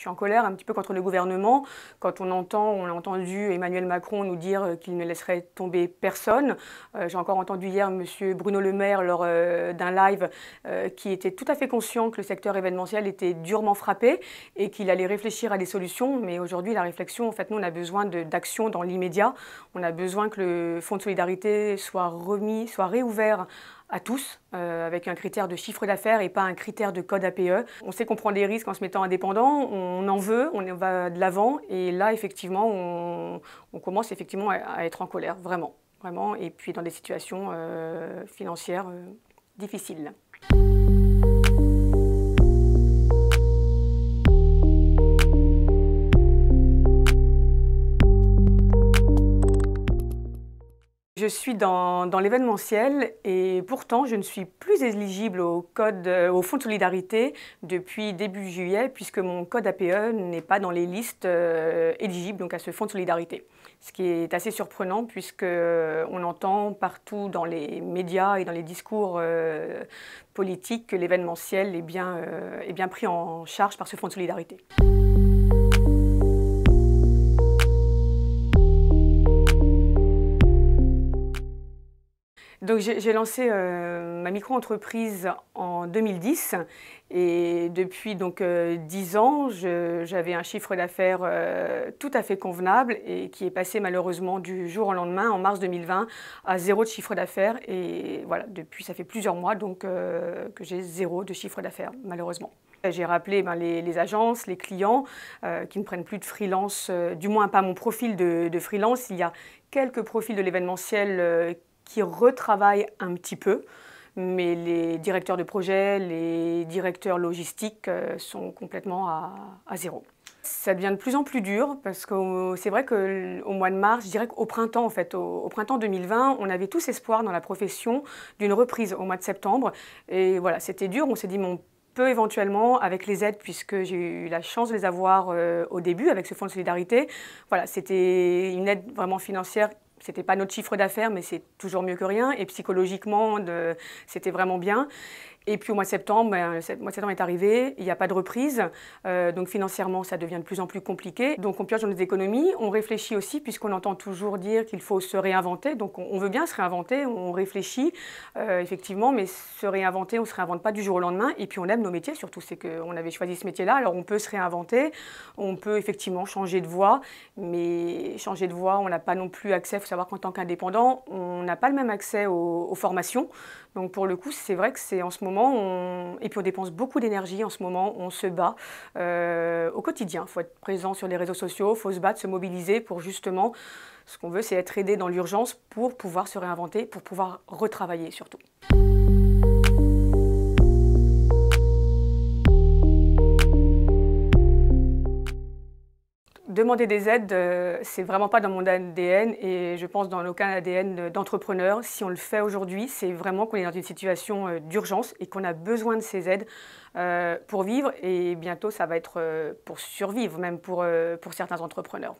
suis en colère un petit peu contre le gouvernement, quand on a entendu Emmanuel Macron nous dire qu'il ne laisserait tomber personne. J'ai encore entendu hier M. Bruno Le Maire lors d'un live qui était tout à fait conscient que le secteur événementiel était durement frappé et qu'il allait réfléchir à des solutions. Mais aujourd'hui, la réflexion, en fait, nous, on a besoin d'actions dans l'immédiat. On a besoin que le fonds de solidarité soit réouvert à tous, avec un critère de chiffre d'affaires et pas un critère de code APE. On sait qu'on prend des risques en se mettant indépendant, on en veut, on va de l'avant, et là, effectivement, on commence effectivement à être en colère, vraiment, vraiment, et puis dans des situations financières difficiles. Je suis dans l'événementiel et pourtant je ne suis plus éligible au fonds de solidarité depuis début juillet puisque mon code APE n'est pas dans les listes éligibles donc à ce fonds de solidarité. Ce qui est assez surprenant puisqu'on entend partout dans les médias et dans les discours politiques que l'événementiel est bien pris en charge par ce fonds de solidarité. Donc j'ai lancé ma micro-entreprise en 2010 et depuis donc 10 ans, j'avais un chiffre d'affaires tout à fait convenable et qui est passé malheureusement du jour au lendemain, en mars 2020, à 0 de chiffre d'affaires. Et voilà, depuis ça fait plusieurs mois donc, que j'ai 0 de chiffre d'affaires, malheureusement. J'ai rappelé les agences, les clients qui ne prennent plus de freelance, du moins pas mon profil de freelance. Il y a quelques profils de l'événementiel qui retravaillent un petit peu, mais les directeurs de projet, les directeurs logistiques sont complètement à 0. Ça devient de plus en plus dur parce que c'est vrai qu'au mois de mars, je dirais qu'au printemps en fait, au printemps 2020, on avait tous espoir dans la profession d'une reprise au mois de septembre. Et voilà, c'était dur, on s'est dit on peut éventuellement avec les aides, puisque j'ai eu la chance de les avoir au début avec ce fonds de solidarité. Voilà, c'était une aide vraiment financière. C'était pas notre chiffre d'affaires, mais c'est toujours mieux que rien. Et psychologiquement, c'était vraiment bien. Et puis au mois de septembre, le mois de septembre est arrivé, il n'y a pas de reprise, donc financièrement ça devient de plus en plus compliqué. Donc on pioche dans les économies, on réfléchit aussi puisqu'on entend toujours dire qu'il faut se réinventer, donc on veut bien se réinventer, on réfléchit effectivement, mais se réinventer, on ne se réinvente pas du jour au lendemain. Et puis on aime nos métiers surtout, c'est qu'on avait choisi ce métier-là, alors on peut se réinventer, on peut effectivement changer de voie, mais changer de voie, on n'a pas non plus accès, il faut savoir qu'en tant qu'indépendant, on n'a pas le même accès aux formations. Donc pour le coup, c'est vrai que c'est en ce moment, et puis on dépense beaucoup d'énergie en ce moment, on se bat au quotidien. Il faut être présent sur les réseaux sociaux, il faut se battre, se mobiliser pour justement, ce qu'on veut, c'est être aidé dans l'urgence pour pouvoir se réinventer, pour pouvoir retravailler surtout. Demander des aides, c'est vraiment pas dans mon ADN et je pense dans aucun ADN d'entrepreneur. Si on le fait aujourd'hui, c'est vraiment qu'on est dans une situation d'urgence et qu'on a besoin de ces aides pour vivre et bientôt ça va être pour survivre même pour certains entrepreneurs.